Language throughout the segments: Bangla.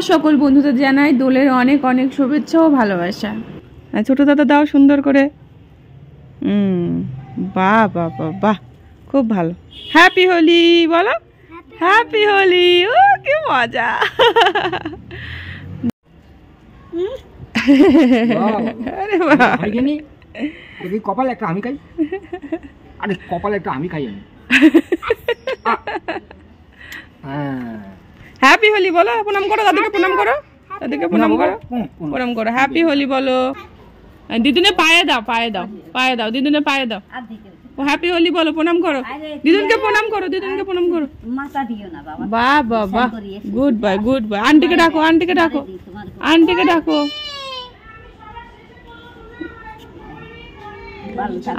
আমার সকল বন্ধুদের জানাই দোলের অনেক অনেক শুভেচ্ছা ও ভালোবাসা। ছোট দাদা দাও সুন্দর করে। বাহ বাহ বাহ বাহ, খুব ভালো। হ্যাপি হোলি বলো, হ্যাপি হোলি। ও কি মজা। আরে বাহ, কপাল একটা আমি খাই, আরে কপাল একটা আমি খাই। আমি হ্যাপি হোলি বলো, প্রণাম করো দাদুকে, প্রণাম করো দাদুকে, প্রণাম করো, প্রণাম করো। হ্যাপি হোলি বলো। দিদুনে পায়ে দাও, পায়ে দাও, পায়ে দাও, দিদুনে পায়ে দাও। হ্যাপি হোলি বলো, প্রণাম করো দিদুনকে, প্রণাম করো দিদুনকে, প্রণাম করো। বাহ বাহ বাহ, গুড বাই গুড বাই। আন্টিকে ডাকো, আন্টিকে ডাকো, আন্টিকে ডাকো।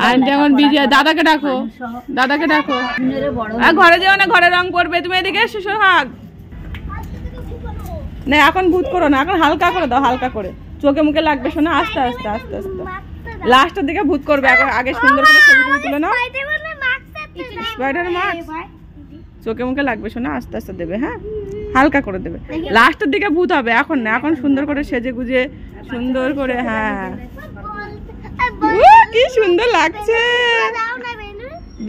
আন্টি এখন বিজি। দাদাকে ডাকো, দাদাকে ডাকো। ঘরে যেও না, ঘরে রং করবে। তুমি এদিকে এসো সোহাগ। না এখন ভূত করো না, এখন হালকা করে দাও, হালকা করে। চোখে মুখে লাগবে শোনা, আস্তে আস্তে আস্তে আস্তে। লাস্টের দিকে ভূত করবে, এখন আগে সুন্দর করে ছবি টবি তুলে নাও। স্পাইডার মাস্ক চোখে মুখে লাগবে শোনা, আস্তে আস্তে দেবে। হ্যাঁ, হালকা করে দেবে। লাস্টের দিকে ভূত হবে, এখন না, এখন সুন্দর করে সেজে গুজে সুন্দর করে। হ্যাঁ, কি সুন্দর লাগছে।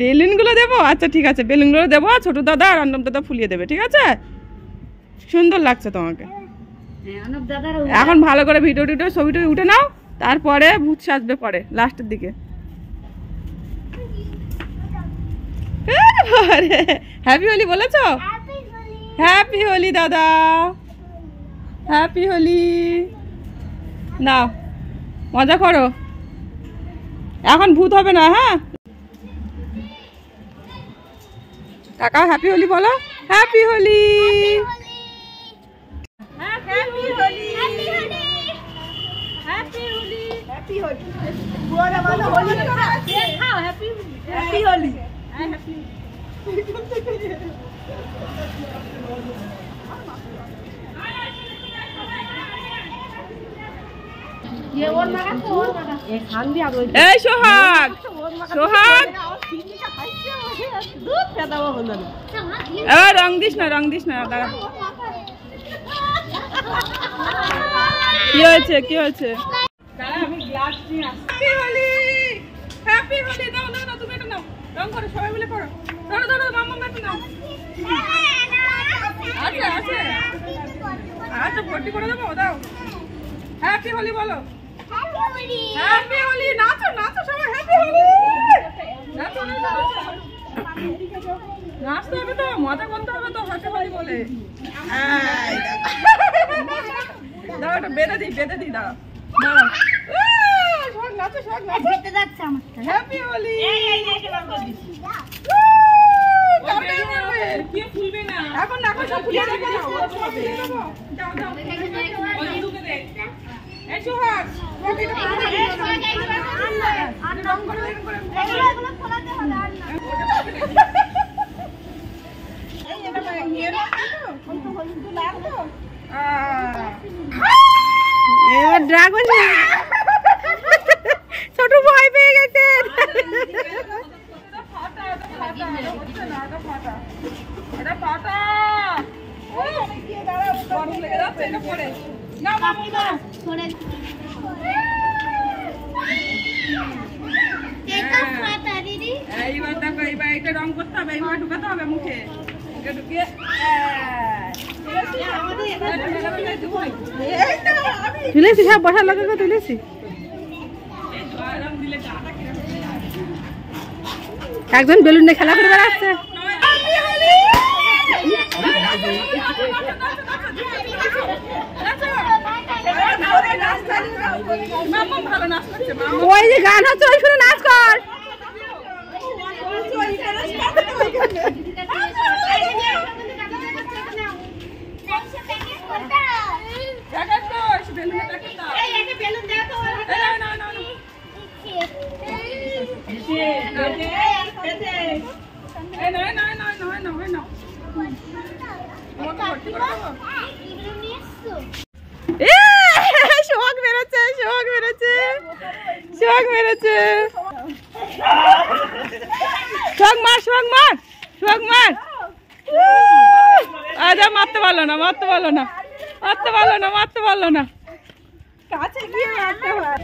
বেলুন গুলো দেবো? আচ্ছা ঠিক আছে, বেলুন গুলো দেবো। ছোট দাদা আর অর্ণব দাদা ফুলিয়ে দেবে, ঠিক আছে? সুন্দর লাগছে তোমাকে। এখন ভালো করে ভিডিও টিডিও ছবি টবি উঠে নাও, তারপরে ভূত সাজবে পরে লাস্টের দিকে। হ্যাপি হোলি বলেছো? হ্যাপি হোলি দাদা, হ্যাপি হোলি। নাও মজা করো, এখন ভূত হবে না। হ্যাঁ, কাকা হ্যাপি হোলি বলো, happy Holi. Happy Holi, happy Holi, happy Holi, happy Holi. পুরো মানে হোলি আছে, হ্যাঁ হ্যাপি হ্যাপি হোলি, হ্যাঁ হ্যাপি। ये और मागा तो और मागा एक खान भी आ गई। ए सोहाग, सोहाग दूध पैदा हो ना। ए रंग दिस ना, रंग दिस ना दादा। কি হয়েছে, কি হয়েছে? দাদা আমি গ্লাস নিয়ে আসছি। Happy Holi, happy Holi. দাও দাও দাও, তুমি এটা নাও, রং করো, সবাই মিলে করো। ধরো ধরো, মাম্মা মেটে নাও। আচ্ছা আচ্ছা আচ্ছা, ভর্তি করে দেবো, দাও। হ্যাপি হোলি বলো, হ্যাপি হোলি। নাচো নাচো সবাই, হ্যাপি হোলি। নাচো নাচো, নাচতে হবে তো, মজা করতে হবে তো হ্যাপি হোলি বলে। দাও এটা বেঁধে দিই, বেঁধে দিই, দাও দাও। সব নাচো, সব নাচো। হ্যাপি হোলি। এখন এখন সব খুলে দেবো, যাও যাও। এই সোহাগ, ড্রাগন ছোট ভয় পেয়ে গেছে। এইবার দেখো, এইবার এটা রং করতে হবে, এইবার ঢুকাতে হবে মুখে। ঢুকিয়ে তুলেছি, সব বসার লোকে তুলেছি। একজন বেলুন নিয়ে খেলা করে বেড়াচ্ছে। ওই যে গান হচ্ছে, ওই শুনে নাচ কর। শোক বেরোচ্ছে, শোক বেরোচ্ছে, শোক বেরোচ্ছে। শোক মার, শোক মার, শোক মার। আচ্ছা মারতে পারলো না, মারতে পারলো না। মারতে পারলো না, মারতে পারলো না, কাছে গিয়ে মারতে হয়।